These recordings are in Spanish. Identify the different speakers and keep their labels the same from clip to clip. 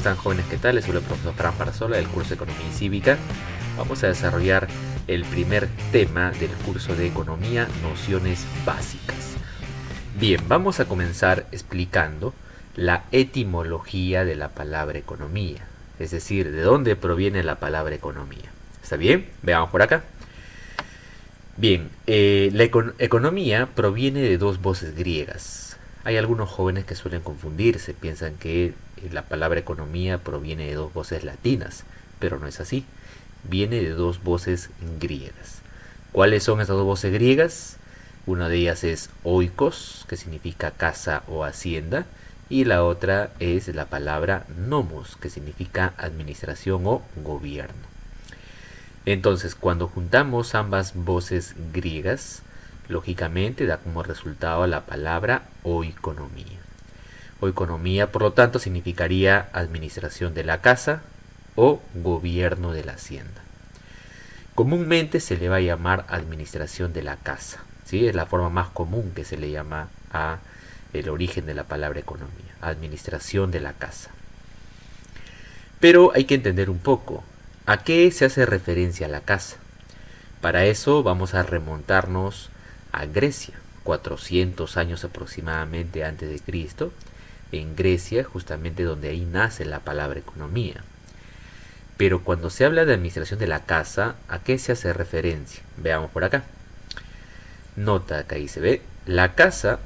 Speaker 1: están, jóvenes? ¿Qué tal? Les soy el profesor Fran Parzola del curso de Economía y Cívica. Vamos a desarrollar el primer tema del curso de Economía, Nociones Básicas. Bien, vamos a comenzar explicando la etimología de la palabra economía, es decir, de dónde proviene la palabra economía. ¿Está bien? Veamos por acá. Bien, la economía proviene de dos voces griegas. Hay algunos jóvenes que suelen confundirse, piensan que la palabra economía proviene de dos voces latinas, pero no es así. Viene de dos voces griegas. ¿Cuáles son esas dos voces griegas? Una de ellas es oikos, que significa casa o hacienda, y la otra es la palabra nomos, que significa administración o gobierno. Entonces, cuando juntamos ambas voces griegas, lógicamente da como resultado la palabra oikonomía. Oikonomía, por lo tanto, significaría administración de la casa o gobierno de la hacienda. Comúnmente se le va a llamar administración de la casa, ¿sí? Es la forma más común que se le llama a el origen de la palabra economía, administración de la casa. Pero hay que entender un poco, ¿a qué se hace referencia a la casa? Para eso vamos a remontarnos a Grecia, 400 años aproximadamente antes de Cristo, en Grecia, justamente donde ahí nace la palabra economía. Pero cuando se habla de administración de la casa, ¿a qué se hace referencia? Veamos por acá. Nota que ahí se ve, la casa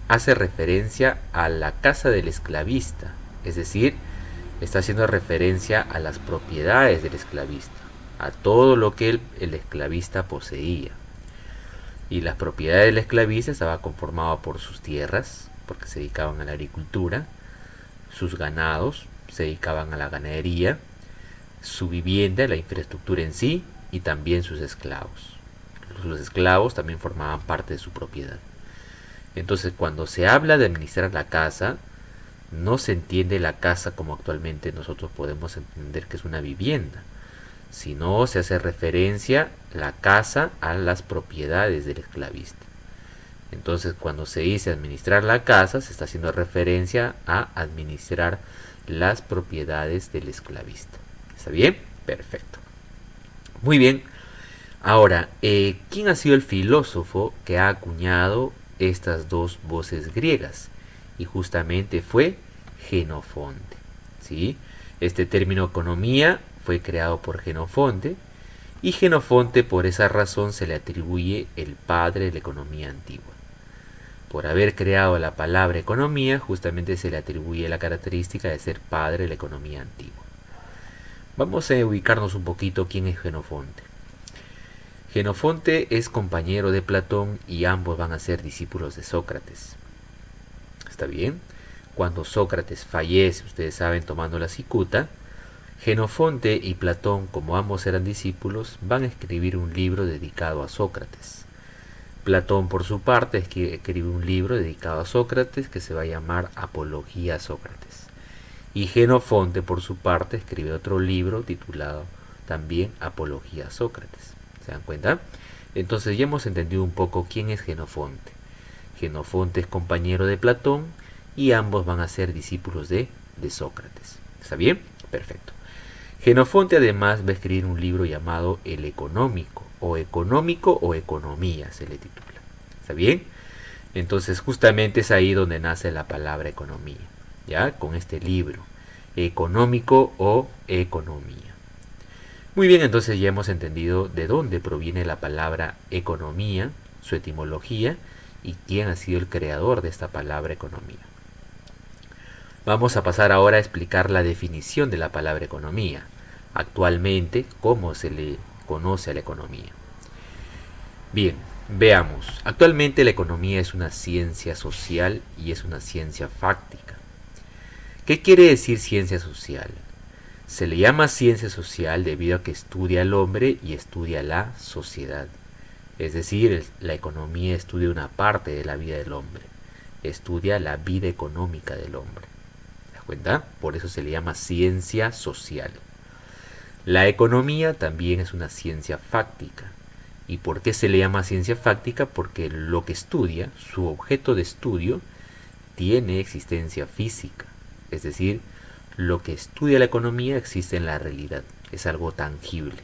Speaker 1: hace referencia a la casa del esclavista, es decir, está haciendo referencia a las propiedades del esclavista, a todo lo que el esclavista poseía. Y las propiedades del esclavista estaban conformadas por sus tierras, porque se dedicaban a la agricultura, sus ganados, se dedicaban a la ganadería, su vivienda, la infraestructura en sí, y también sus esclavos. Los esclavos también formaban parte de su propiedad. Entonces, cuando se habla de administrar la casa, no se entiende la casa como actualmente nosotros podemos entender que es una vivienda, sino se hace referencia la casa a las propiedades del esclavista. Entonces, cuando se dice administrar la casa, se está haciendo referencia a administrar las propiedades del esclavista. ¿Está bien? Perfecto. Muy bien. Ahora, ¿quién ha sido el filósofo que ha acuñado estas dos voces griegas? Y justamente fue Jenofonte, ¿sí? Este término economía fue creado por Jenofonte, y Jenofonte por esa razón se le atribuye el padre de la economía antigua. Por haber creado la palabra economía, justamente se le atribuye la característica de ser padre de la economía antigua. Vamos a ubicarnos un poquito quién es Jenofonte. Jenofonte es compañero de Platón y ambos van a ser discípulos de Sócrates. ¿Está bien? Cuando Sócrates fallece, ustedes saben, tomando la cicuta, Jenofonte y Platón, como ambos eran discípulos, van a escribir un libro dedicado a Sócrates. Platón, por su parte, escribe un libro dedicado a Sócrates que se va a llamar Apología a Sócrates. Y Jenofonte, por su parte, escribe otro libro titulado también Apología a Sócrates. ¿Se dan cuenta? Entonces ya hemos entendido un poco quién es Jenofonte. Jenofonte es compañero de Platón y ambos van a ser discípulos de Sócrates. ¿Está bien? Perfecto. Jenofonte además va a escribir un libro llamado El Económico o Economía se le titula. ¿Está bien? Entonces justamente es ahí donde nace la palabra economía, ¿ya? Con este libro, Económico o Economía. Muy bien, entonces ya hemos entendido de dónde proviene la palabra economía, su etimología y quién ha sido el creador de esta palabra economía. Vamos a pasar ahora a explicar la definición de la palabra economía. Actualmente, cómo se le conoce a la economía. Bien, veamos. Actualmente la economía es una ciencia social y es una ciencia fáctica. ¿Qué quiere decir ciencia social? Se le llama ciencia social debido a que estudia al hombre y estudia la sociedad. Es decir, la economía estudia una parte de la vida del hombre. Estudia la vida económica del hombre. ¿Te das cuenta? Por eso se le llama ciencia social. La economía también es una ciencia fáctica. ¿Y por qué se le llama ciencia fáctica? Porque lo que estudia, su objeto de estudio, tiene existencia física. Es decir, lo que estudia la economía existe en la realidad, es algo tangible.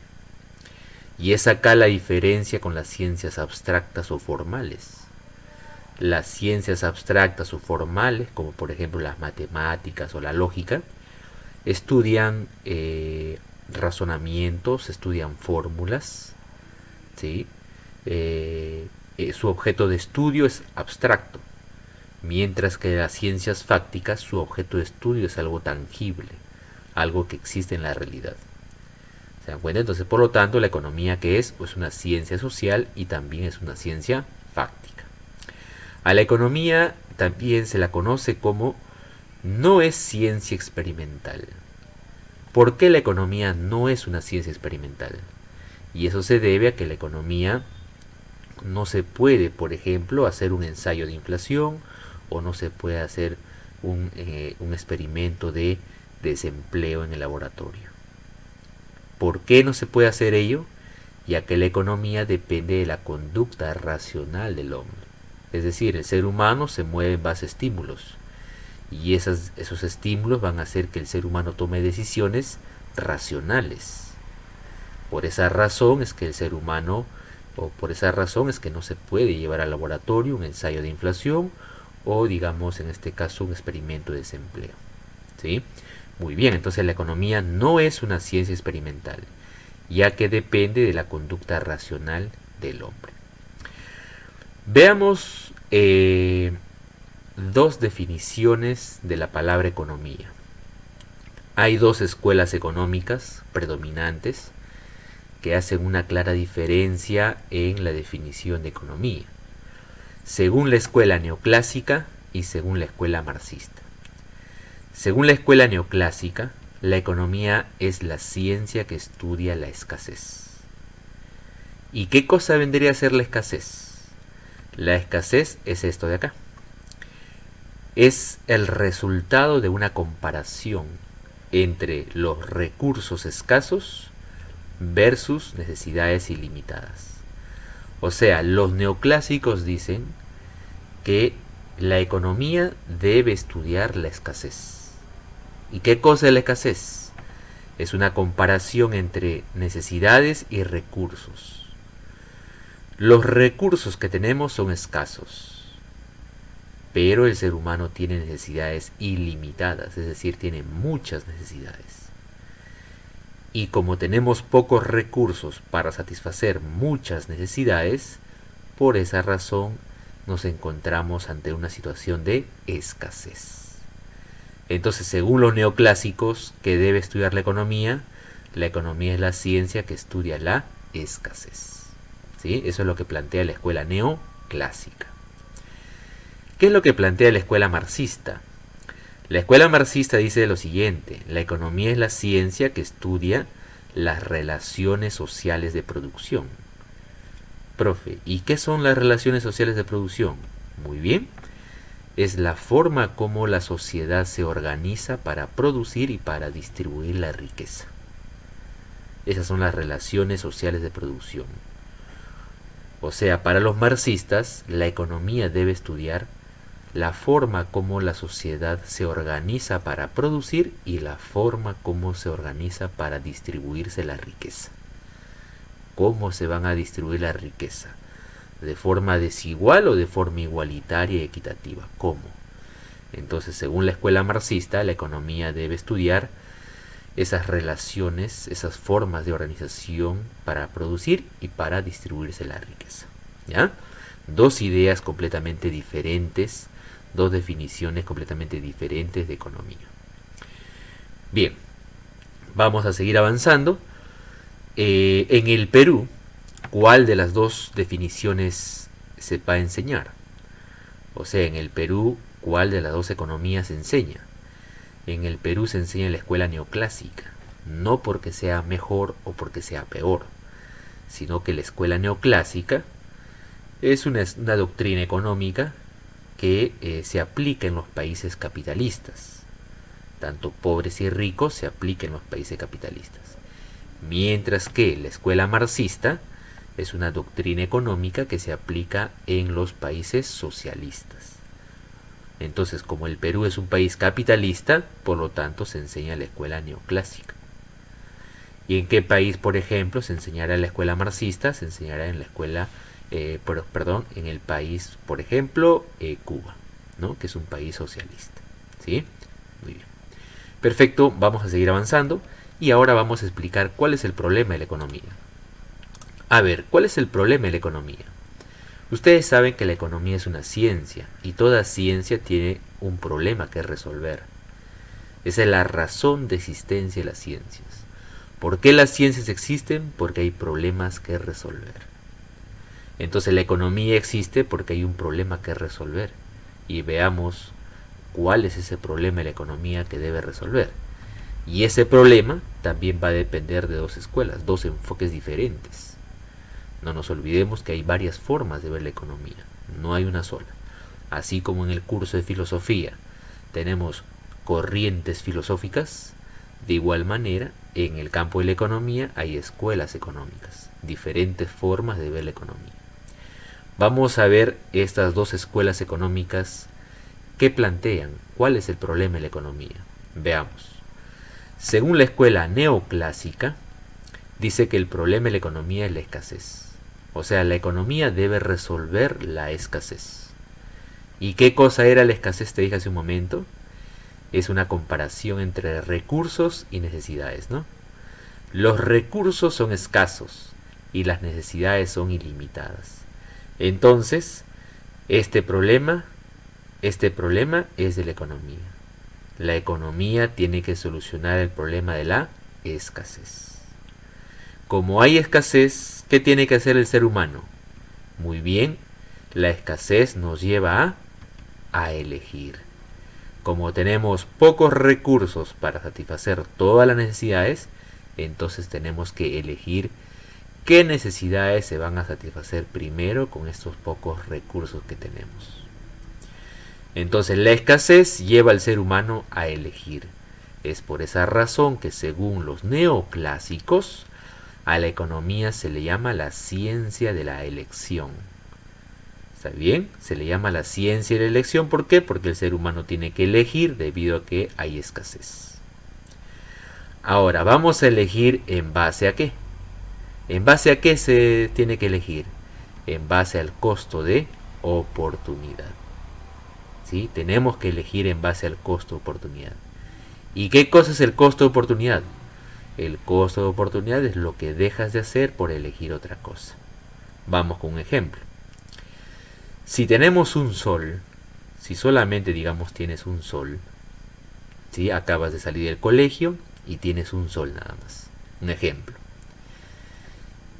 Speaker 1: Y es acá la diferencia con las ciencias abstractas o formales. Las ciencias abstractas o formales, como por ejemplo las matemáticas o la lógica, estudian razonamientos, estudian fórmulas, ¿sí? Su objeto de estudio es abstracto, mientras que las ciencias fácticas, su objeto de estudio es algo tangible, algo que existe en la realidad. ¿Se dan cuenta? Entonces, por lo tanto, la economía, ¿qué es? Pues una ciencia social y también es una ciencia fáctica. A la economía también se la conoce como no es ciencia experimental. ¿Por qué la economía no es una ciencia experimental? Y eso se debe a que la economía no se puede, por ejemplo, hacer un ensayo de inflación o no se puede hacer un experimento de desempleo en el laboratorio. ¿Por qué no se puede hacer ello? Ya que la economía depende de la conducta racional del hombre. Es decir, el ser humano se mueve en base a estímulos y esos estímulos van a hacer que el ser humano tome decisiones racionales. Por esa razón es que el ser humano, o por esa razón es que no se puede llevar al laboratorio un ensayo de inflación o, digamos, en este caso, un experimento de desempleo. ¿Sí? Muy bien, entonces la economía no es una ciencia experimental, ya que depende de la conducta racional del hombre. Veamos dos definiciones de la palabra economía. Hay dos escuelas económicas predominantes que hacen una clara diferencia en la definición de economía, según la escuela neoclásica y según la escuela marxista. Según la escuela neoclásica, la economía es la ciencia que estudia la escasez. ¿Y qué cosa vendría a ser la escasez? La escasez es esto de acá. Es el resultado de una comparación entre los recursos escasos versus necesidades ilimitadas. O sea, los neoclásicos dicen que la economía debe estudiar la escasez. ¿Y qué cosa es la escasez? Es una comparación entre necesidades y recursos. Los recursos que tenemos son escasos, pero el ser humano tiene necesidades ilimitadas, es decir, tiene muchas necesidades. Y como tenemos pocos recursos para satisfacer muchas necesidades, por esa razón nos encontramos ante una situación de escasez. Entonces, según los neoclásicos, que debe estudiar la economía es la ciencia que estudia la escasez. ¿Sí? Eso es lo que plantea la escuela neoclásica. ¿Qué es lo que plantea la escuela marxista? La escuela marxista dice lo siguiente: la economía es la ciencia que estudia las relaciones sociales de producción. Profe, ¿y qué son las relaciones sociales de producción? Muy bien. Es la forma como la sociedad se organiza para producir y para distribuir la riqueza. Esas son las relaciones sociales de producción. O sea, para los marxistas, la economía debe estudiar la forma como la sociedad se organiza para producir y la forma como se organiza para distribuirse la riqueza. ¿Cómo se van a distribuir la riqueza? ¿De forma desigual o de forma igualitaria y equitativa? ¿Cómo? Entonces, según la escuela marxista, la economía debe estudiar esas relaciones, esas formas de organización para producir y para distribuirse la riqueza. ¿Ya? Dos ideas completamente diferentes, dos definiciones completamente diferentes de economía. Bien, vamos a seguir avanzando. En el Perú, ¿cuál de las dos definiciones se va a enseñar? O sea, en el Perú, ¿cuál de las dos economías se enseña? En el Perú se enseña la escuela neoclásica, no porque sea mejor o porque sea peor, sino que la escuela neoclásica es una doctrina económica que se aplica en los países capitalistas. Tanto pobres y ricos se aplica en los países capitalistas. Mientras que la escuela marxista es una doctrina económica que se aplica en los países socialistas. Entonces, como el Perú es un país capitalista, por lo tanto se enseña la escuela neoclásica. ¿Y en qué país, por ejemplo, se enseñará la escuela marxista? Se enseñará en la escuela, en el país, por ejemplo, Cuba, ¿no? Que es un país socialista. ¿Sí? Muy bien. Perfecto, vamos a seguir avanzando y ahora vamos a explicar cuál es el problema de la economía. A ver, ¿cuál es el problema de la economía? Ustedes saben que la economía es una ciencia y toda ciencia tiene un problema que resolver. Esa es la razón de existencia de las ciencias. ¿Por qué las ciencias existen? Porque hay problemas que resolver. Entonces la economía existe porque hay un problema que resolver. Y veamos cuál es ese problema de la economía que debe resolver. Y ese problema también va a depender de dos escuelas, dos enfoques diferentes. No nos olvidemos que hay varias formas de ver la economía, no hay una sola. Así como en el curso de filosofía tenemos corrientes filosóficas, de igual manera en el campo de la economía hay escuelas económicas, diferentes formas de ver la economía. Vamos a ver estas dos escuelas económicas que plantean cuál es el problema de la economía. Veamos. Según la escuela neoclásica, dice que el problema de la economía es la escasez. O sea, la economía debe resolver la escasez. ¿Y qué cosa era la escasez? Te dije hace un momento. Es una comparación entre recursos y necesidades, ¿no? Los recursos son escasos y las necesidades son ilimitadas. Entonces, este problema es de la economía. La economía tiene que solucionar el problema de la escasez. Como hay escasez, ¿qué tiene que hacer el ser humano? Muy bien, la escasez nos lleva a elegir. Como tenemos pocos recursos para satisfacer todas las necesidades, entonces tenemos que elegir qué necesidades se van a satisfacer primero con estos pocos recursos que tenemos. Entonces la escasez lleva al ser humano a elegir. Es por esa razón que según los neoclásicos, a la economía se le llama la ciencia de la elección. ¿Está bien? Se le llama la ciencia de la elección. ¿Por qué? Porque el ser humano tiene que elegir debido a que hay escasez. Ahora, vamos a elegir en base a qué. ¿En base a qué se tiene que elegir? En base al costo de oportunidad. ¿Sí? Tenemos que elegir en base al costo de oportunidad. ¿Y qué cosa es el costo de oportunidad? El costo de oportunidad es lo que dejas de hacer por elegir otra cosa. Vamos con un ejemplo. Si tenemos un sol, si solamente digamos tienes un sol, ¿sí? Acabas de salir del colegio y tienes un sol nada más. Un ejemplo.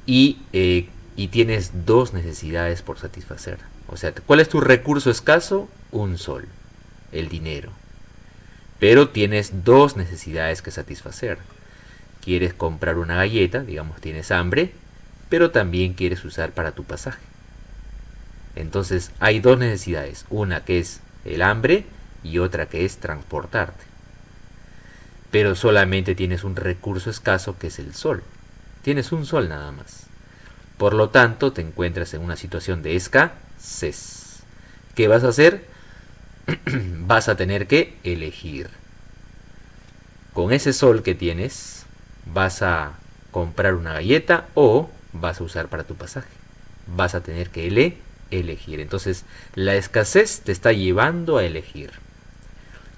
Speaker 1: Y tienes dos necesidades por satisfacer. O sea, ¿cuál es tu recurso escaso? Un sol, el dinero. Pero tienes dos necesidades que satisfacer. Quieres comprar una galleta, digamos tienes hambre, pero también quieres usar para tu pasaje. Entonces hay dos necesidades, una que es el hambre y otra que es transportarte. Pero solamente tienes un recurso escaso que es el sol. Tienes un sol nada más. Por lo tanto, te encuentras en una situación de escasez. ¿Qué vas a hacer? Vas a tener que elegir. Con ese sol que tienes, vas a comprar una galleta o vas a usar para tu pasaje. Vas a tener que elegir. Entonces, la escasez te está llevando a elegir.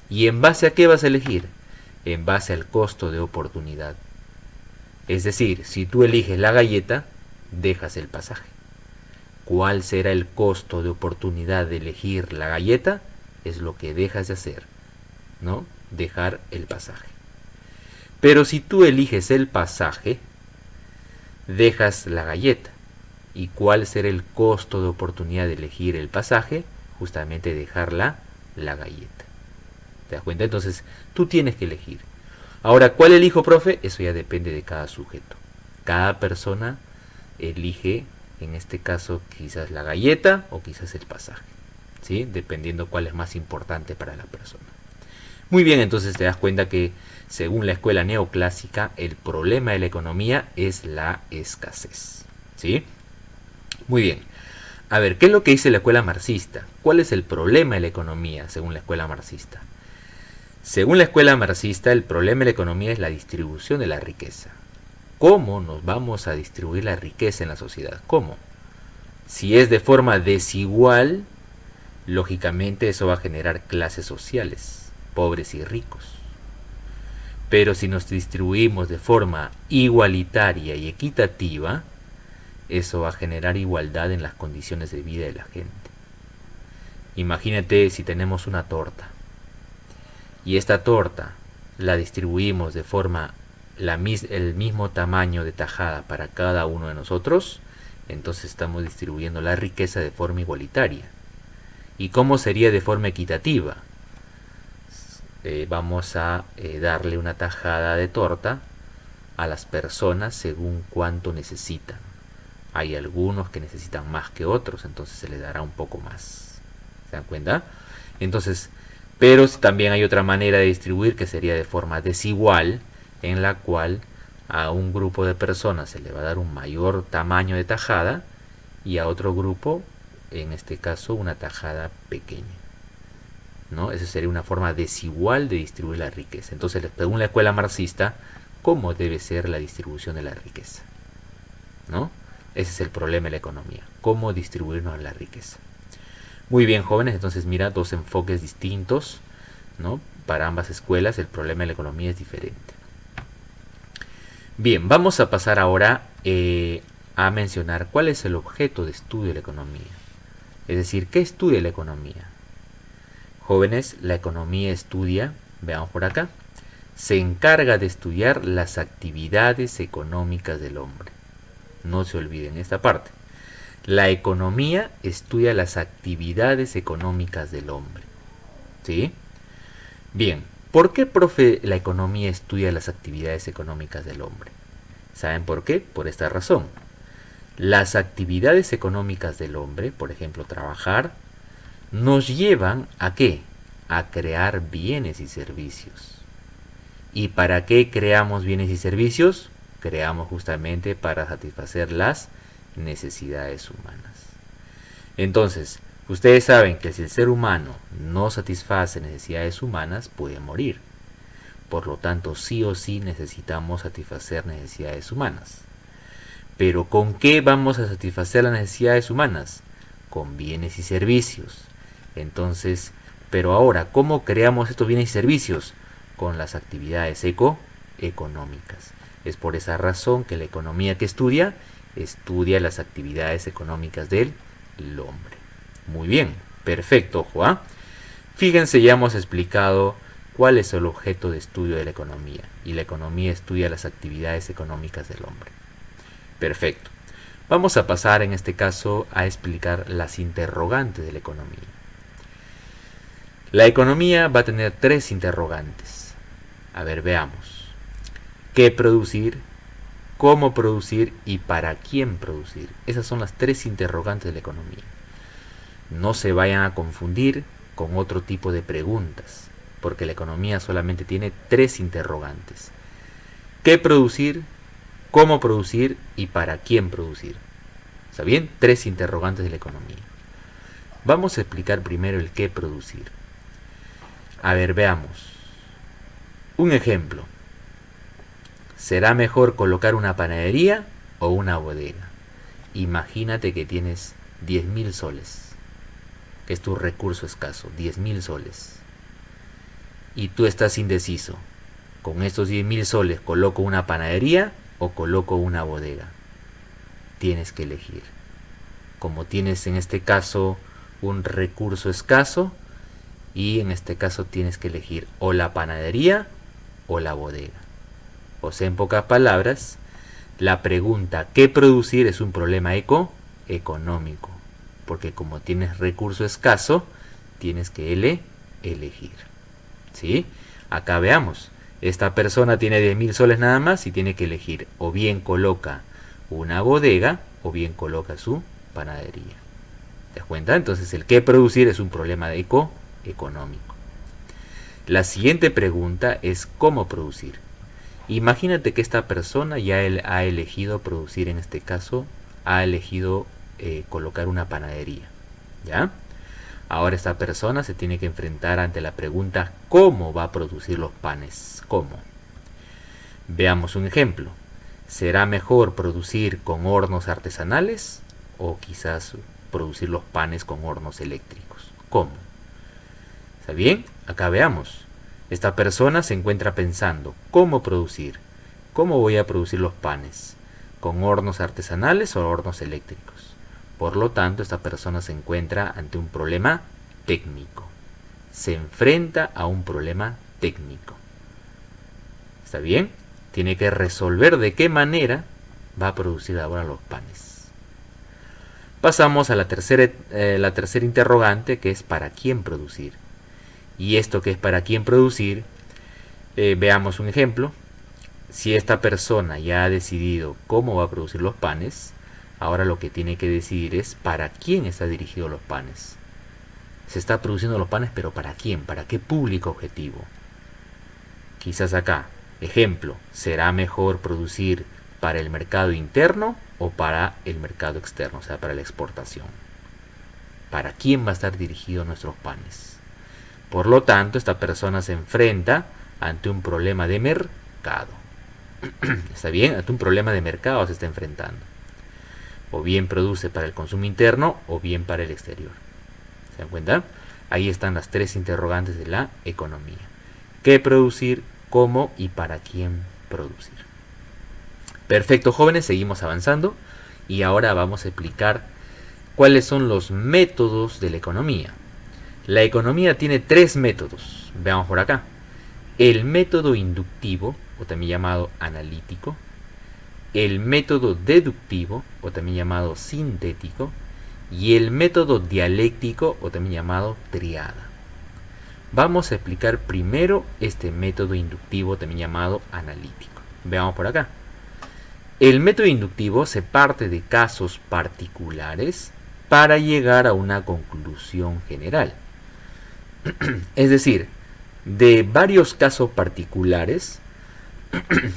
Speaker 1: ¿Y en base a qué vas a elegir? En base al costo de oportunidad. Es decir, si tú eliges la galleta, dejas el pasaje. ¿Cuál será el costo de oportunidad de elegir la galleta? Es lo que dejas de hacer, ¿no? Dejar el pasaje. Pero si tú eliges el pasaje, dejas la galleta. ¿Y cuál será el costo de oportunidad de elegir el pasaje? Justamente dejar la galleta. ¿Te das cuenta? Entonces, tú tienes que elegir. Ahora, ¿cuál elijo, profe? Eso ya depende de cada sujeto. Cada persona elige, en este caso, quizás la galleta o quizás el pasaje, ¿sí? Dependiendo cuál es más importante para la persona. Muy bien, entonces te das cuenta que, según la escuela neoclásica, el problema de la economía es la escasez, ¿sí? Muy bien. A ver, ¿qué es lo que dice la escuela marxista? ¿Cuál es el problema de la economía según la escuela marxista? Según la escuela marxista, el problema de la economía es la distribución de la riqueza. ¿Cómo nos vamos a distribuir la riqueza en la sociedad? ¿Cómo? Si es de forma desigual, lógicamente eso va a generar clases sociales, pobres y ricos. Pero si nos distribuimos de forma igualitaria y equitativa, eso va a generar igualdad en las condiciones de vida de la gente. Imagínate si tenemos una torta y esta torta la distribuimos de forma el mismo tamaño de tajada para cada uno de nosotros, entonces estamos distribuyendo la riqueza de forma igualitaria. ¿Y cómo sería de forma equitativa? Vamos a darle una tajada de torta a las personas según cuánto necesitan. Hay algunos que necesitan más que otros, entonces se les dará un poco más. ¿Se dan cuenta? Entonces, pero también hay otra manera de distribuir que sería de forma desigual, en la cual a un grupo de personas se le va a dar un mayor tamaño de tajada y a otro grupo, en este caso, una tajada pequeña, ¿no? Esa sería una forma desigual de distribuir la riqueza. Entonces, según la escuela marxista, ¿cómo debe ser la distribución de la riqueza? ¿No? Ese es el problema de la economía, cómo distribuirnos la riqueza. Muy bien, jóvenes, entonces mira, dos enfoques distintos, ¿no? Para ambas escuelas el problema de la economía es diferente. Bien, vamos a pasar ahora a mencionar cuál es el objeto de estudio de la economía. Es decir, ¿qué estudia la economía? Jóvenes, la economía estudia, veamos por acá, se encarga de estudiar las actividades económicas del hombre. No se olviden esta parte. La economía estudia las actividades económicas del hombre. ¿Sí? Bien, ¿por qué, profe, la economía estudia las actividades económicas del hombre? ¿Saben por qué? Por esta razón. Las actividades económicas del hombre, por ejemplo, trabajar, nos llevan ¿a qué? A crear bienes y servicios. ¿Y para qué creamos bienes y servicios? Creamos justamente para satisfacer las necesidades humanas. Entonces, ustedes saben que si el ser humano no satisface necesidades humanas, puede morir. Por lo tanto, sí o sí necesitamos satisfacer necesidades humanas. Pero ¿con qué vamos a satisfacer las necesidades humanas? Con bienes y servicios. Entonces, pero ahora, ¿cómo creamos estos bienes y servicios? Con las actividades económicas. Es por esa razón que la economía que estudia las actividades económicas del hombre. Muy bien, perfecto, ojo, ¿ah? Fíjense, ya hemos explicado cuál es el objeto de estudio de la economía. Y la economía estudia las actividades económicas del hombre. Perfecto. Vamos a pasar en este caso a explicar las interrogantes de la economía. La economía va a tener tres interrogantes. A ver, veamos. ¿Qué producir? ¿Cómo producir? ¿Y para quién producir? Esas son las tres interrogantes de la economía. No se vayan a confundir con otro tipo de preguntas, porque la economía solamente tiene tres interrogantes. ¿Qué producir? ¿Cómo producir? ¿Y para quién producir? ¿Está bien? Tres interrogantes de la economía. Vamos a explicar primero el qué producir. A ver, veamos. Un ejemplo. ¿Será mejor colocar una panadería o una bodega? Imagínate que tienes 10.000 soles, que es tu recurso escaso, 10.000 soles. Y tú estás indeciso. ¿Con estos 10.000 soles coloco una panadería o coloco una bodega? Tienes que elegir. Como tienes en este caso un recurso escaso, y en este caso tienes que elegir o la panadería o la bodega. O sea, en pocas palabras, la pregunta ¿qué producir? Es un problema económico. Porque como tienes recurso escaso, tienes que elegir. ¿Sí? Acá veamos. Esta persona tiene 10.000 soles nada más y tiene que elegir. O bien coloca una bodega o bien coloca su panadería. ¿Te das cuenta? Entonces el qué producir es un problema económico. La siguiente pregunta es ¿cómo producir? Imagínate que esta persona ya ha elegido producir, en este caso, ha elegido colocar una panadería, ¿ya? Ahora esta persona se tiene que enfrentar ante la pregunta: ¿cómo va a producir los panes? ¿Cómo? Veamos un ejemplo. ¿Será mejor producir con hornos artesanales o quizás producir los panes con hornos eléctricos? ¿Cómo? ¿Está bien? Acá veamos. Esta persona se encuentra pensando: ¿cómo producir? ¿Cómo voy a producir los panes? ¿Con hornos artesanales o hornos eléctricos? Por lo tanto, esta persona se encuentra ante un problema técnico. Se enfrenta a un problema técnico. ¿Está bien? Tiene que resolver de qué manera va a producir ahora los panes. Pasamos a la tercera interrogante, que es ¿para quién producir? Y esto que es ¿para quién producir? Veamos un ejemplo. Si esta persona ya ha decidido cómo va a producir los panes, ahora lo que tiene que decidir es ¿para quién está dirigido los panes? Se está produciendo los panes, pero ¿para quién? ¿Para qué público objetivo? Quizás acá, ejemplo, ¿será mejor producir para el mercado interno o para el mercado externo, o sea, para la exportación? ¿Para quién va a estar dirigido nuestros panes? Por lo tanto, esta persona se enfrenta ante un problema de mercado. ¿Está bien? Ante un problema de mercado se está enfrentando. O bien produce para el consumo interno o bien para el exterior. ¿Se dan cuenta? Ahí están las tres interrogantes de la economía. ¿Qué producir? ¿Cómo? ¿Y para quién producir? Perfecto, jóvenes, seguimos avanzando. Y ahora vamos a explicar cuáles son los métodos de la economía. La economía tiene tres métodos. Veamos por acá. El método inductivo, o también llamado analítico. El método deductivo, o también llamado sintético. Y el método dialéctico, o también llamado triada. Vamos a explicar primero este método inductivo, también llamado analítico. Veamos por acá. El método inductivo se parte de casos particulares para llegar a una conclusión general. Es decir, de varios casos particulares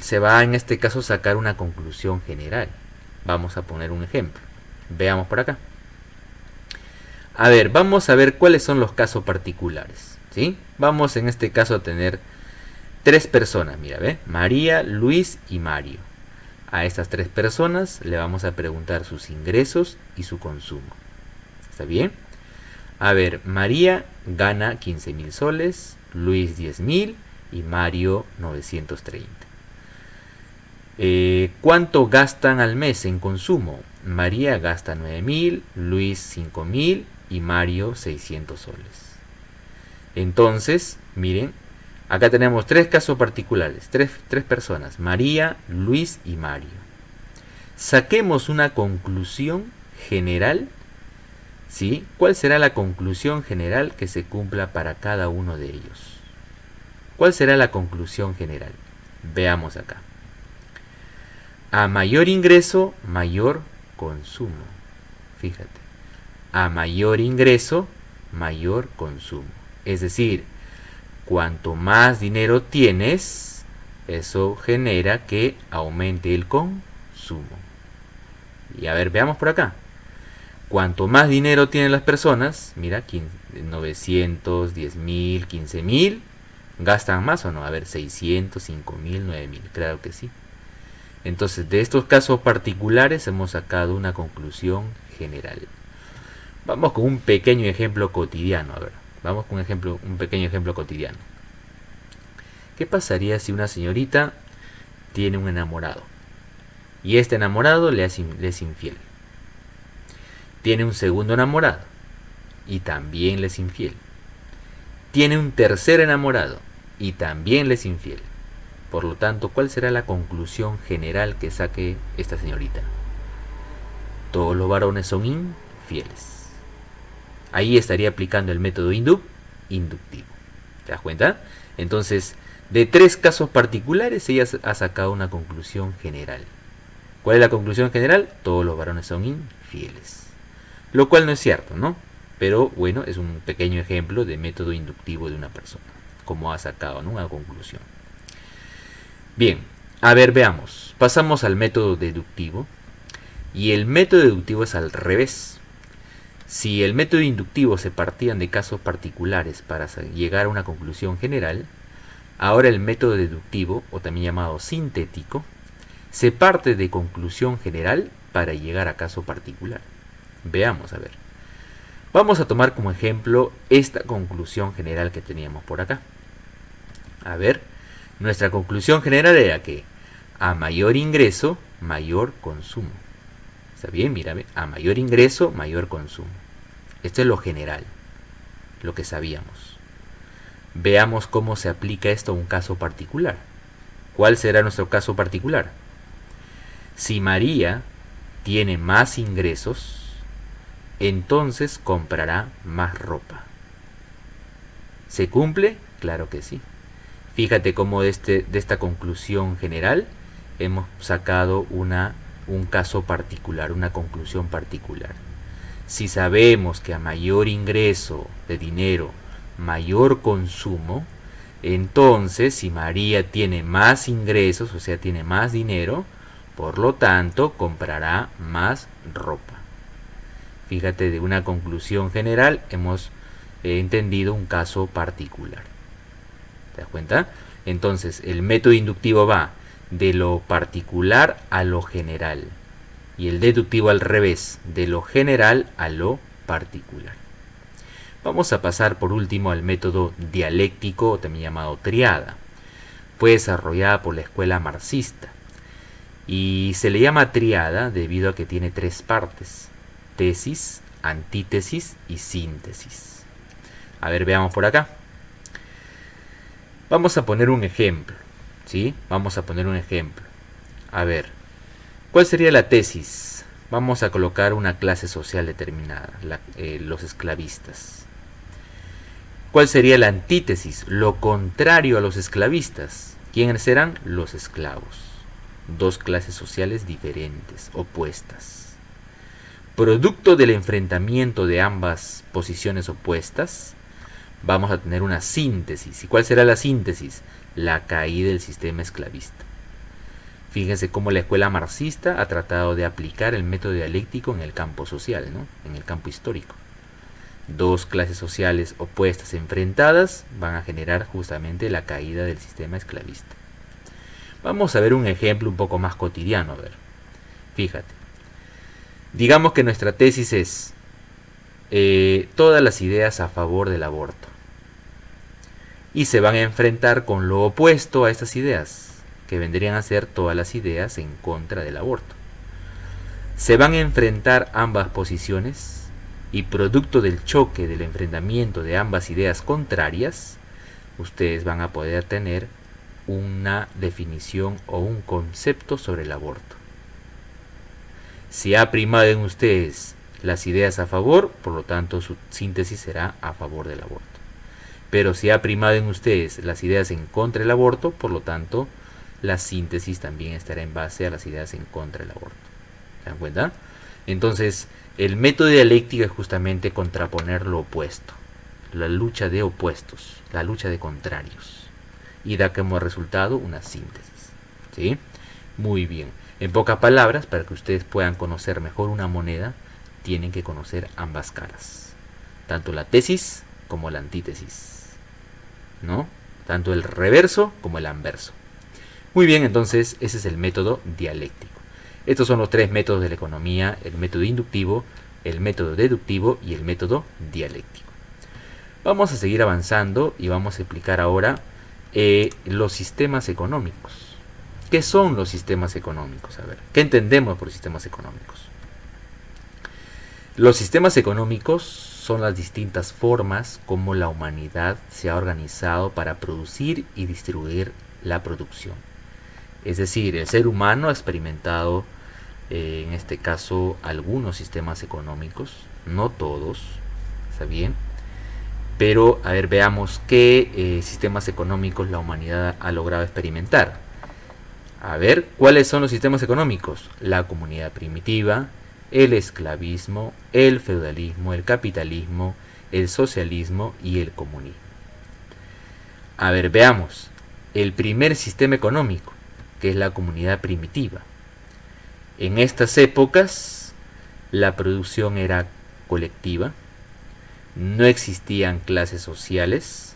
Speaker 1: se va en este caso a sacar una conclusión general. Vamos a poner un ejemplo. Veamos por acá. A ver, vamos a ver cuáles son los casos particulares, ¿sí? Vamos en este caso a tener tres personas, mira, ¿ve? María, Luis y Mario. A estas tres personas le vamos a preguntar sus ingresos y su consumo. ¿Está bien? A ver, María gana 15.000 soles, Luis 10.000 y Mario 930. ¿Cuánto gastan al mes en consumo? María gasta 9.000, Luis 5.000 y Mario 600 soles. Entonces, miren, acá tenemos tres casos particulares, tres personas, María, Luis y Mario. Saquemos una conclusión general, ¿sí? ¿Cuál será la conclusión general que se cumpla para cada uno de ellos? ¿Cuál será la conclusión general? Veamos acá. A mayor ingreso, mayor consumo. Fíjate. A mayor ingreso, mayor consumo. Es decir, cuanto más dinero tienes, eso genera que aumente el consumo. Y a ver, veamos por acá. Cuanto más dinero tienen las personas, mira, 900, 10.000, 15.000, ¿gastan más o no? A ver, 600, 5.000, 9.000, claro que sí. Entonces, de estos casos particulares hemos sacado una conclusión general. Vamos con un pequeño ejemplo cotidiano, a ver. Vamos con un pequeño ejemplo cotidiano. ¿Qué pasaría si una señorita tiene un enamorado y este enamorado le es infiel? Tiene un segundo enamorado y también le es infiel. Tiene un tercer enamorado y también le es infiel. Por lo tanto, ¿cuál será la conclusión general que saque esta señorita? Todos los varones son infieles. Ahí estaría aplicando el método inductivo. ¿Te das cuenta? Entonces, de tres casos particulares, ella ha sacado una conclusión general. ¿Cuál es la conclusión general? Todos los varones son infieles. Lo cual no es cierto, ¿no? Pero bueno, es un pequeño ejemplo de método inductivo de una persona. Como ha sacado, ¿no?, una conclusión. Bien, a ver, veamos. Pasamos al método deductivo. Y el método deductivo es al revés. Si el método inductivo se partían de casos particulares para llegar a una conclusión general, ahora el método deductivo, o también llamado sintético, se parte de conclusión general para llegar a caso particular. Veamos, a ver. Vamos a tomar como ejemplo esta conclusión general que teníamos por acá. A ver, nuestra conclusión general era que a mayor ingreso, mayor consumo. ¿Está bien? Mírame, a mayor ingreso, mayor consumo. Esto es lo general, lo que sabíamos. Veamos cómo se aplica esto a un caso particular. ¿Cuál será nuestro caso particular? Si María tiene más ingresos, entonces comprará más ropa. ¿Se cumple? Claro que sí. Fíjate cómo de esta conclusión general hemos sacado un caso particular, una conclusión particular. Si sabemos que a mayor ingreso de dinero, mayor consumo, entonces si María tiene más ingresos, o sea, tiene más dinero, por lo tanto comprará más ropa. Fíjate, de una conclusión general hemos entendido un caso particular. ¿Te das cuenta? Entonces, el método inductivo va de lo particular a lo general. Y el deductivo al revés, de lo general a lo particular. Vamos a pasar por último al método dialéctico, también llamado triada. Fue desarrollada por la escuela marxista. Y se le llama triada debido a que tiene tres partes: tesis, antítesis y síntesis. A ver, veamos por acá. Vamos a poner un ejemplo, ¿sí? Vamos a poner un ejemplo. A ver, ¿cuál sería la tesis? Vamos a colocar una clase social determinada, los esclavistas. ¿Cuál sería la antítesis? Lo contrario a los esclavistas. ¿Quiénes serán? Los esclavos. Dos clases sociales diferentes, opuestas. Producto del enfrentamiento de ambas posiciones opuestas, vamos a tener una síntesis. ¿Y cuál será la síntesis? La caída del sistema esclavista. Fíjense cómo la escuela marxista ha tratado de aplicar el método dialéctico en el campo social, ¿no? En el campo histórico. Dos clases sociales opuestas enfrentadas van a generar justamente la caída del sistema esclavista. Vamos a ver un ejemplo un poco más cotidiano. A ver, fíjate. Digamos que nuestra tesis es todas las ideas a favor del aborto. Y se van a enfrentar con lo opuesto a estas ideas, que vendrían a ser todas las ideas en contra del aborto. Se van a enfrentar ambas posiciones y producto del choque, del enfrentamiento de ambas ideas contrarias, ustedes van a poder tener una definición o un concepto sobre el aborto. Si ha primado en ustedes las ideas a favor, por lo tanto su síntesis será a favor del aborto. Pero si ha primado en ustedes las ideas en contra del aborto, por lo tanto la síntesis también estará en base a las ideas en contra del aborto. ¿Se dan cuenta? Entonces, el método dialéctico es justamente contraponer lo opuesto, la lucha de opuestos, la lucha de contrarios, y da como resultado una síntesis. ¿Sí? Muy bien. En pocas palabras, para que ustedes puedan conocer mejor una moneda, tienen que conocer ambas caras, tanto la tesis como la antítesis, ¿no? Tanto el reverso como el anverso. Muy bien, entonces ese es el método dialéctico. Estos son los tres métodos de la economía: el método inductivo, el método deductivo y el método dialéctico. Vamos a seguir avanzando y vamos a explicar ahora los sistemas económicos. ¿Qué son los sistemas económicos? A ver, ¿qué entendemos por sistemas económicos? Los sistemas económicos son las distintas formas como la humanidad se ha organizado para producir y distribuir la producción. Es decir, el ser humano ha experimentado, en este caso, algunos sistemas económicos, no todos, ¿está bien? Pero, a ver, veamos qué sistemas económicos la humanidad ha logrado experimentar. A ver, ¿cuáles son los sistemas económicos? La comunidad primitiva, el esclavismo, el feudalismo, el capitalismo, el socialismo y el comunismo. A ver, veamos. El primer sistema económico, que es la comunidad primitiva. En estas épocas la producción era colectiva, no existían clases sociales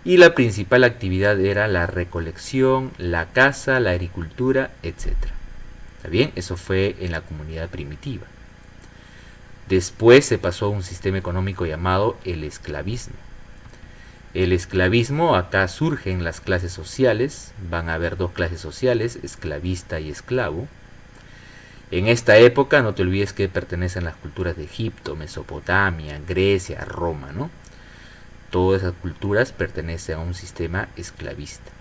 Speaker 1: y la principal actividad era la recolección, la caza, la agricultura, etc. ¿Está bien? Eso fue en la comunidad primitiva. Después se pasó a un sistema económico llamado el esclavismo. El esclavismo, acá surgen las clases sociales, van a haber dos clases sociales, esclavista y esclavo. En esta época no te olvides que pertenecen las culturas de Egipto, Mesopotamia, Grecia, Roma, ¿no? Todas esas culturas pertenecen a un sistema esclavista.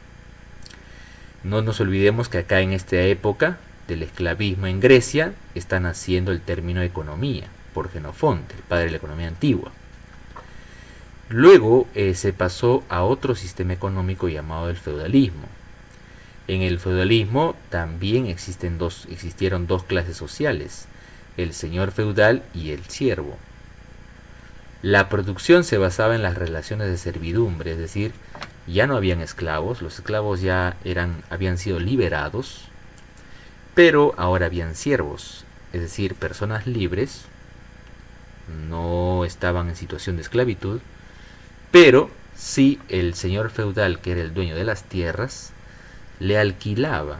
Speaker 1: No nos olvidemos que acá en esta época del esclavismo en Grecia está naciendo el término economía, por Genofonte, el padre de la economía antigua. Luego se pasó a otro sistema económico llamado el feudalismo. En el feudalismo también existieron dos clases sociales, el señor feudal y el siervo. La producción se basaba en las relaciones de servidumbre, es decir, ya no habían esclavos, los esclavos ya habían sido liberados, pero ahora habían siervos, es decir, personas libres, no estaban en situación de esclavitud, pero sí el señor feudal, que era el dueño de las tierras, le alquilaba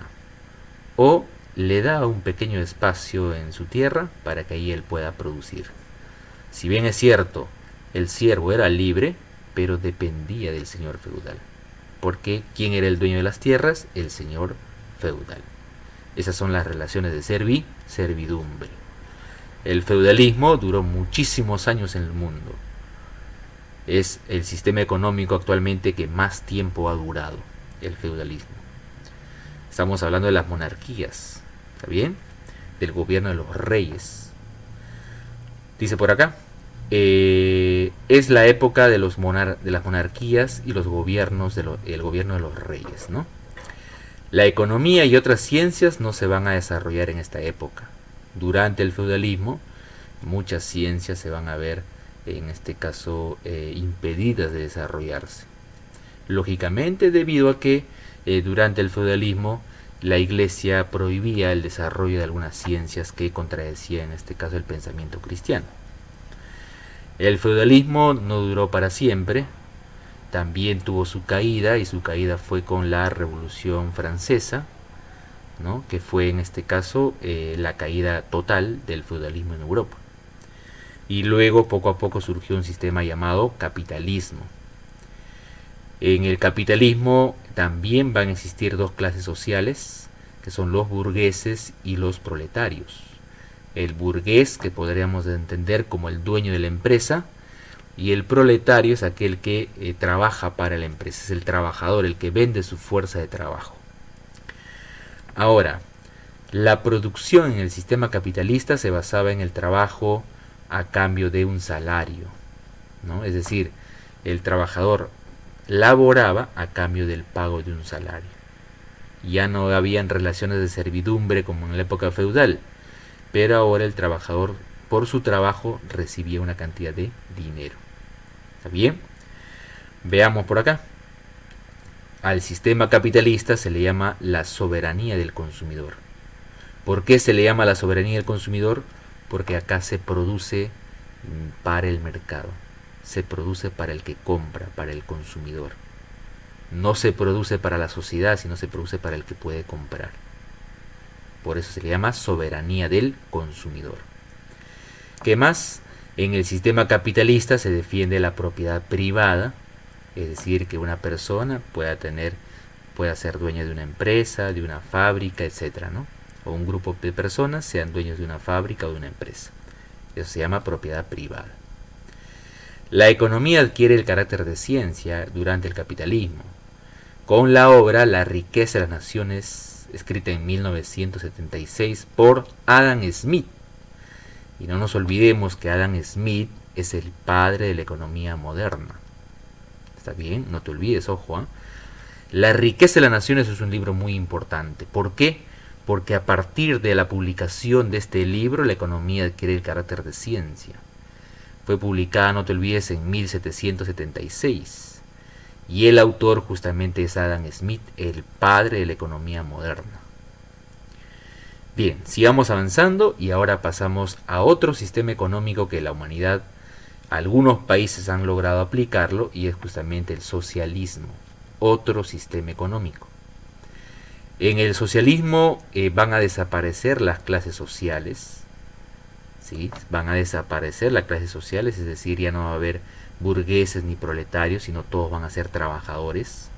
Speaker 1: o le daba un pequeño espacio en su tierra para que ahí él pueda producir. Si bien es cierto, el siervo era libre, pero dependía del señor feudal. Porque ¿quién era el dueño de las tierras? El señor feudal. Esas son las relaciones de servidumbre. El feudalismo duró muchísimos años en el mundo. Es el sistema económico actualmente que más tiempo ha durado, el feudalismo. Estamos hablando de las monarquías, ¿está bien? Del gobierno de los reyes. Dice por acá, es la época de las monarquías y los gobiernos el gobierno de los reyes, ¿no? La economía y otras ciencias no se van a desarrollar en esta época. Durante el feudalismo, muchas ciencias se van a ver, en este caso, impedidas de desarrollarse. Lógicamente, debido a que durante el feudalismo la iglesia prohibía el desarrollo de algunas ciencias que contradecían, en este caso, el pensamiento cristiano. El feudalismo no duró para siempre, también tuvo su caída, y su caída fue con la Revolución Francesa, ¿no? Que fue en este caso la caída total del feudalismo en Europa. Y luego poco a poco surgió un sistema llamado capitalismo. En el capitalismo también van a existir dos clases sociales, que son los burgueses y los proletarios. El burgués, que podríamos entender como el dueño de la empresa, y el proletario es aquel que trabaja para la empresa, es el trabajador, el que vende su fuerza de trabajo. Ahora, la producción en el sistema capitalista se basaba en el trabajo a cambio de un salario, ¿no? Es decir, el trabajador laboraba a cambio del pago de un salario. Ya no habían relaciones de servidumbre como en la época feudal, pero ahora el trabajador por su trabajo recibía una cantidad de dinero. ¿Está bien? Veamos por acá. Al sistema capitalista se le llama la soberanía del consumidor. ¿Por qué se le llama la soberanía del consumidor? Porque acá se produce para el mercado, se produce para el que compra, para el consumidor. No se produce para la sociedad, sino se produce para el que puede comprar. Por eso se le llama soberanía del consumidor. ¿Qué más? En el sistema capitalista se defiende la propiedad privada, es decir, que una persona pueda ser dueña de una empresa, de una fábrica, etc., ¿no? O un grupo de personas sean dueños de una fábrica o de una empresa. Eso se llama propiedad privada. La economía adquiere el carácter de ciencia durante el capitalismo, con la obra La riqueza de las naciones, escrita en 1976 por Adam Smith. Y no nos olvidemos que Adam Smith es el padre de la economía moderna. ¿Está bien? No te olvides, ojo, ¿eh? La riqueza de las naciones es un libro muy importante. ¿Por qué? Porque a partir de la publicación de este libro, la economía adquiere el carácter de ciencia. Fue publicada, no te olvides, en 1776. Y el autor justamente es Adam Smith, el padre de la economía moderna. Bien, sigamos avanzando y ahora pasamos a otro sistema económico que la humanidad, algunos países han logrado aplicarlo y es justamente el socialismo, otro sistema económico. En el socialismo van a desaparecer las clases sociales, ¿sí? Van a desaparecer las clases sociales, es decir, ya no va a haber burgueses ni proletarios, sino todos van a ser trabajadores.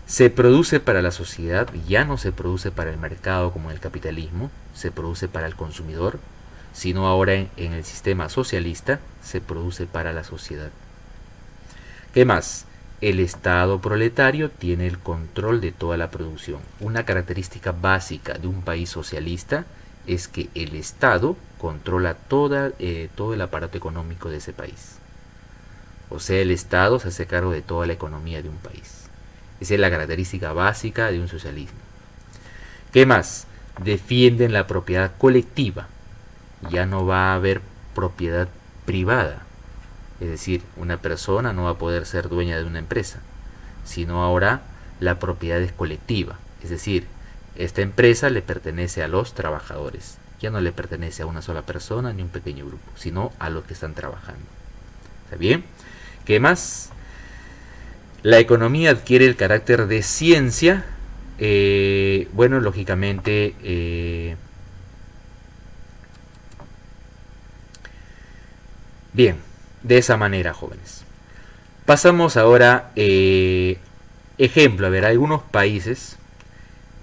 Speaker 1: Se produce para la sociedad, ya no se produce para el mercado como en el capitalismo, se produce para el consumidor, sino ahora en el sistema socialista se produce para la sociedad. ¿Qué más? El Estado proletario tiene el control de toda la producción. Una característica básica de un país socialista es que el Estado controla todo el aparato económico de ese país. O sea, el Estado se hace cargo de toda la economía de un país. Esa es la característica básica de un socialismo. ¿Qué más? Defienden la propiedad colectiva. Ya no va a haber propiedad privada. Es decir, una persona no va a poder ser dueña de una empresa, sino ahora la propiedad es colectiva. Es decir, esta empresa le pertenece a los trabajadores. Ya no le pertenece a una sola persona ni un pequeño grupo, sino a los que están trabajando. ¿Está bien? ¿Qué más? La economía adquiere el carácter de ciencia. Bueno, lógicamente... bien, de esa manera, jóvenes. Pasamos ahora, ejemplo, a ver, algunos países.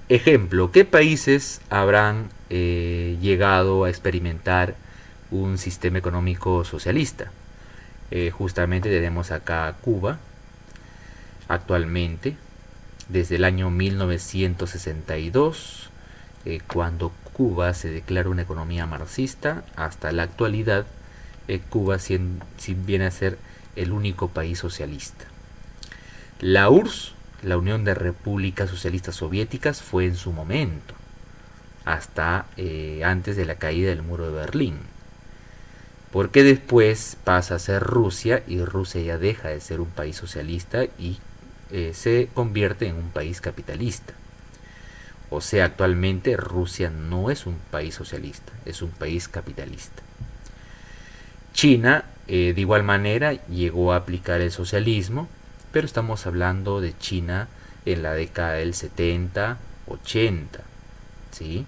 Speaker 1: Ejemplo, ¿qué países habrán llegado a experimentar un sistema económico socialista? Justamente tenemos acá Cuba, actualmente, desde el año 1962, cuando Cuba se declara una economía marxista, hasta la actualidad, Cuba viene a ser el único país socialista. La URSS, la Unión de Repúblicas Socialistas Soviéticas, fue en su momento, hasta antes de la caída del muro de Berlín. Porque después pasa a ser Rusia y Rusia ya deja de ser un país socialista y se convierte en un país capitalista. O sea, actualmente Rusia no es un país socialista, es un país capitalista. China, de igual manera, llegó a aplicar el socialismo, pero estamos hablando de China en la década del 70, 80, ¿sí?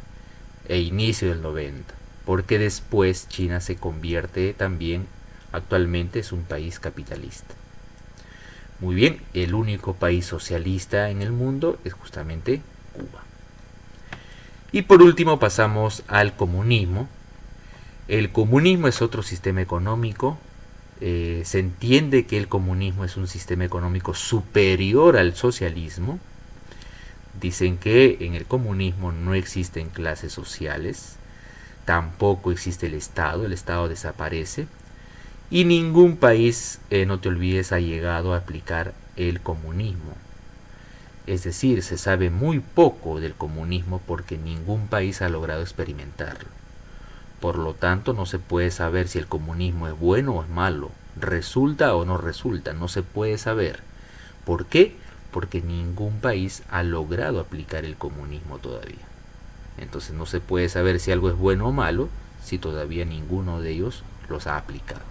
Speaker 1: E inicio del 90, porque después China se convierte también, actualmente es un país capitalista. Muy bien, el único país socialista en el mundo es justamente Cuba. Y por último pasamos al comunismo. El comunismo es otro sistema económico. Se entiende que el comunismo es un sistema económico superior al socialismo. Dicen que en el comunismo no existen clases sociales, tampoco existe el Estado desaparece y ningún país, no te olvides, ha llegado a aplicar el comunismo. Es decir, se sabe muy poco del comunismo porque ningún país ha logrado experimentarlo. Por lo tanto, no se puede saber si el comunismo es bueno o es malo, resulta o no resulta, no se puede saber. ¿Por qué? Porque ningún país ha logrado aplicar el comunismo todavía. Entonces no se puede saber si algo es bueno o malo si todavía ninguno de ellos los ha aplicado.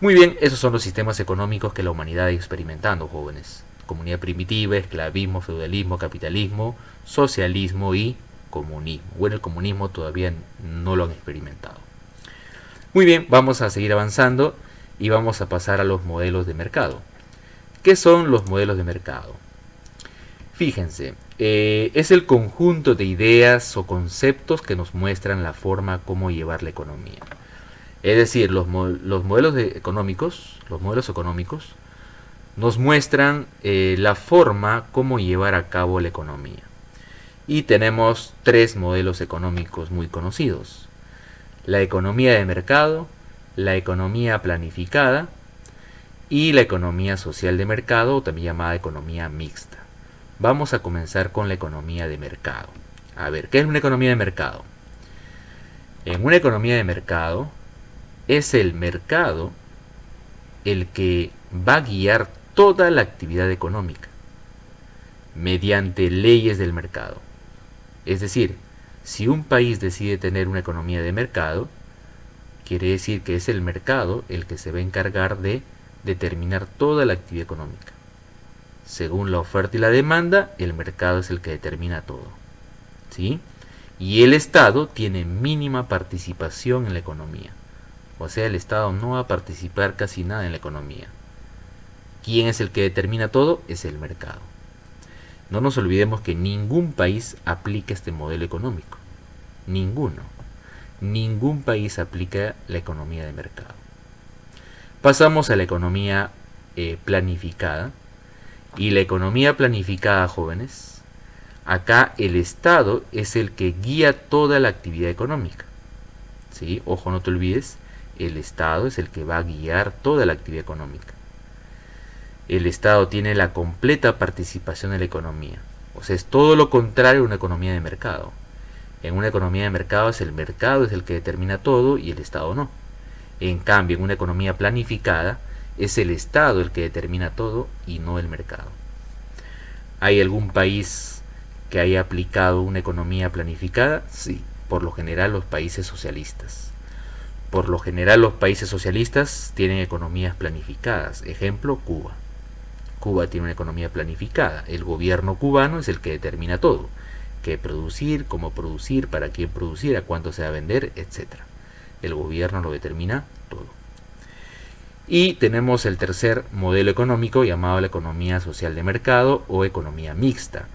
Speaker 1: Muy bien, esos son los sistemas económicos que la humanidad ha experimentado, jóvenes. Comunidad primitiva, esclavismo, feudalismo, capitalismo, socialismo y comunismo. Bueno, el comunismo todavía no lo han experimentado. Muy bien, vamos a seguir avanzando y vamos a pasar a los modelos de mercado. ¿Qué son los modelos de mercado? Fíjense, es el conjunto de ideas o conceptos que nos muestran la forma como llevar la economía. Es decir, los modelos económicos nos muestran la forma como llevar a cabo la economía. Y tenemos tres modelos económicos muy conocidos: la economía de mercado, la economía planificada y la economía social de mercado, o también llamada economía mixta. Vamos a comenzar con la economía de mercado. A ver, ¿qué es una economía de mercado? En una economía de mercado es el mercado el que va a guiar toda la actividad económica mediante leyes del mercado. Es decir, si un país decide tener una economía de mercado, quiere decir que es el mercado el que se va a encargar de determinar toda la actividad económica. Según la oferta y la demanda, el mercado es el que determina todo. ¿Sí? Y el Estado tiene mínima participación en la economía. O sea, el Estado no va a participar casi nada en la economía. ¿Quién es el que determina todo? Es el mercado. No nos olvidemos que ningún país aplica este modelo económico. Ninguno. Ningún país aplica la economía de mercado. Pasamos a la economía planificada. Y la economía planificada, jóvenes, acá el Estado es el que guía toda la actividad económica. ¿Sí? Ojo, no te olvides, el Estado es el que va a guiar toda la actividad económica. El Estado tiene la completa participación en la economía. O sea, es todo lo contrario a una economía de mercado. En una economía de mercado es el que determina todo y el Estado no. En cambio, en una economía planificada es el Estado el que determina todo y no el mercado. ¿Hay algún país que haya aplicado una economía planificada? Sí, por lo general los países socialistas. Por lo general los países socialistas tienen economías planificadas. Ejemplo, Cuba. Cuba tiene una economía planificada. El gobierno cubano es el que determina todo. Qué producir, cómo producir, para quién producir, a cuánto se va a vender, etc. El gobierno lo determina todo. Y tenemos el tercer modelo económico llamado la economía social de mercado o economía mixta.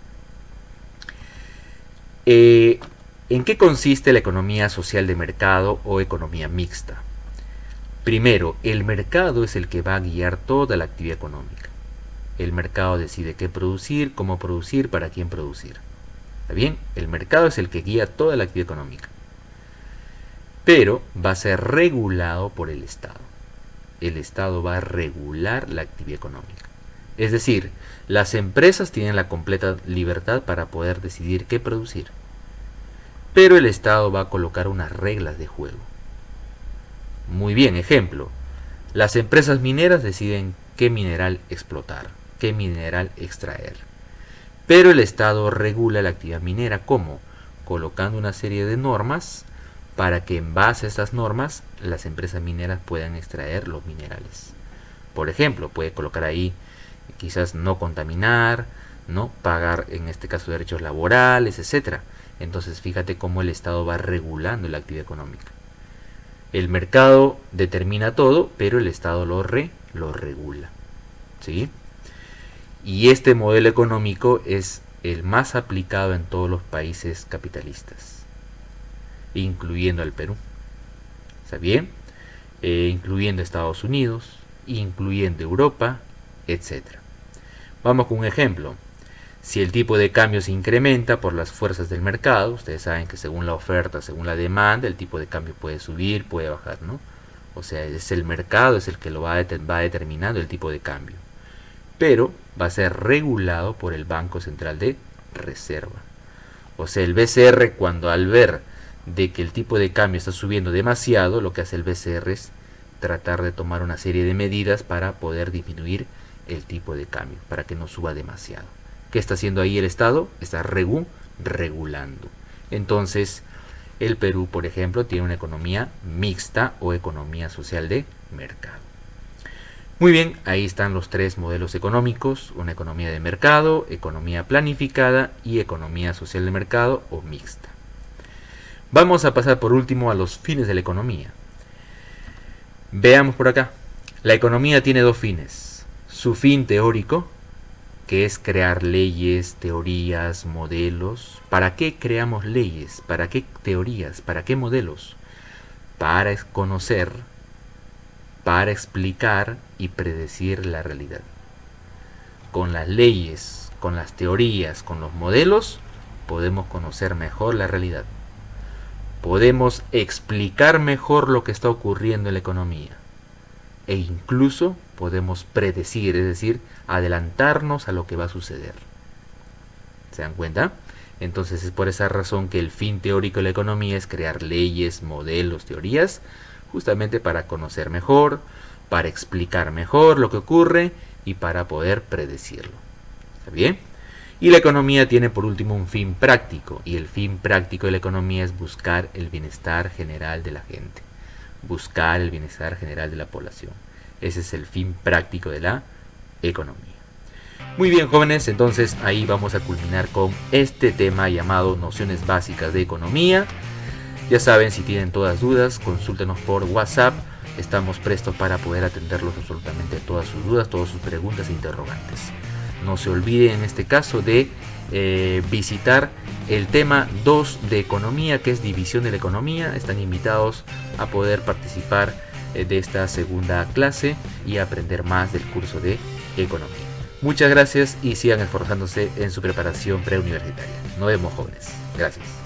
Speaker 1: ¿En qué consiste la economía social de mercado o economía mixta? Primero, el mercado es el que va a guiar toda la actividad económica. El mercado decide qué producir, cómo producir, para quién producir. ¿Está bien? El mercado es el que guía toda la actividad económica. Pero va a ser regulado por el Estado. El Estado va a regular la actividad económica. Es decir, las empresas tienen la completa libertad para poder decidir qué producir. Pero el Estado va a colocar unas reglas de juego. Muy bien, ejemplo. Las empresas mineras deciden qué mineral explotar, qué mineral extraer. Pero el Estado regula la actividad minera. ¿Cómo? Colocando una serie de normas para que en base a estas normas las empresas mineras puedan extraer los minerales. Por ejemplo, puede colocar ahí quizás no contaminar, no pagar en este caso derechos laborales, etc. Entonces fíjate cómo el Estado va regulando la actividad económica. El mercado determina todo, pero el Estado lo regula. ¿Sí? Y este modelo económico es el más aplicado en todos los países capitalistas, incluyendo al Perú. ¿Está bien? Incluyendo Estados Unidos, incluyendo Europa, etc. Vamos con un ejemplo. Si el tipo de cambio se incrementa por las fuerzas del mercado, ustedes saben que según la oferta, según la demanda, el tipo de cambio puede subir, puede bajar, ¿no? O sea, es el mercado, es el que lo va determinando el tipo de cambio. Pero va a ser regulado por el Banco Central de Reserva. O sea, el BCR, cuando al ver de que el tipo de cambio está subiendo demasiado, lo que hace el BCR es tratar de tomar una serie de medidas para poder disminuir el tipo de cambio, para que no suba demasiado. ¿Qué está haciendo ahí el Estado? Está regulando. Entonces, el Perú, por ejemplo, tiene una economía mixta o economía social de mercado. Muy bien, ahí están los tres modelos económicos: una economía de mercado, economía planificada y economía social de mercado o mixta. Vamos a pasar por último a los fines de la economía. Veamos por acá. La economía tiene dos fines. Su fin teórico, que es crear leyes, teorías, modelos. ¿Para qué creamos leyes? ¿Para qué teorías? ¿Para qué modelos? Para conocer, para explicar y predecir la realidad. Con las leyes, con las teorías, con los modelos, podemos conocer mejor la realidad. Podemos explicar mejor lo que está ocurriendo en la economía. E incluso podemos predecir, es decir, adelantarnos a lo que va a suceder. ¿Se dan cuenta? Entonces es por esa razón que el fin teórico de la economía es crear leyes, modelos, teorías, justamente para conocer mejor, para explicar mejor lo que ocurre y para poder predecirlo. ¿Está bien? Y la economía tiene por último un fin práctico, y el fin práctico de la economía es buscar el bienestar general de la gente, buscar el bienestar general de la población. Ese es el fin práctico de la economía. Muy bien, jóvenes, entonces ahí vamos a culminar con este tema llamado nociones básicas de economía. Ya saben, si tienen todas dudas, consúltenos por WhatsApp. Estamos prestos para poder atenderlos absolutamente todas sus dudas, todas sus preguntas e interrogantes. No se olviden en este caso de visitar el tema 2 de economía, que es división de la economía. Están invitados a poder participar de esta segunda clase y aprender más del curso de economía. Muchas gracias y sigan esforzándose en su preparación preuniversitaria. Nos vemos, jóvenes. Gracias.